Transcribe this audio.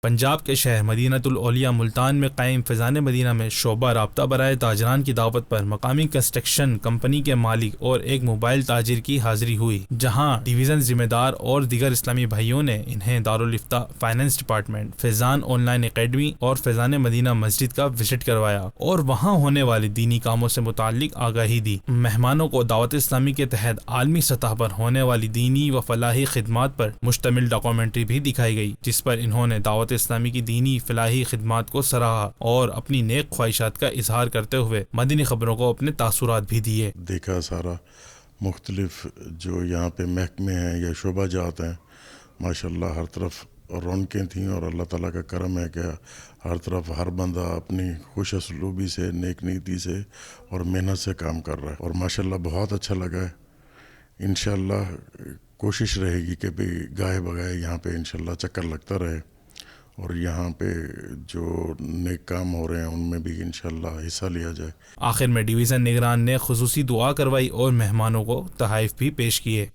پنجاب کے شہر مدینۃ الاولیاء ملتان میں قائم فیضان مدینہ میں شعبہ رابطہ برائے تاجران کی دعوت پر مقامی کنسٹرکشن کمپنی کے مالک اور ایک موبائل تاجر کی حاضری ہوئی، جہاں ڈویژن ذمہ دار اور دیگر اسلامی بھائیوں نے انہیں دارالفتہ finance department, Faizan online academy اور فیضان مدینہ مسجد کا وزٹ کروایا اور وہاں ہونے والی دینی کاموں سے متعلق آگاہی دی۔ مہمانوں کو دعوت اسلامی کے تحت عالمی سطح پر ہونے والی دینی و فلاحی خدمات پر مشتمل ڈاکومنٹری بھی دکھائی گئی، جس پر انہوں نے دعوت اسلامی کی دینی فلاحی خدمات کو سراہا اور اپنی نیک خواہشات کا اظہار کرتے ہوئے مدنی خبروں کو اپنے تاثرات بھی دیے۔ دیکھا سارا مختلف جو یہاں پہ محکمے ہیں یا شعبہ جات ہیں، ماشاءاللہ ہر طرف رونقیں تھیں، اور اللہ تعالیٰ کا کرم ہے کہ ہر طرف ہر بندہ اپنی خوش اسلوبی سے، نیک نیتی سے اور محنت سے کام کر رہا ہے، اور ماشاءاللہ بہت اچھا لگا ہے۔ انشاءاللہ کوشش رہے گی کہ بھی گاہے بگائے یہاں پہ انشاءاللہ چکر لگتا رہے، اور یہاں پہ جو نیک کام ہو رہے ہیں ان میں بھی انشاءاللہ حصہ لیا جائے۔ آخر میں ڈویژن نگران نے خصوصی دعا کروائی اور مہمانوں کو تحائف بھی پیش کیے۔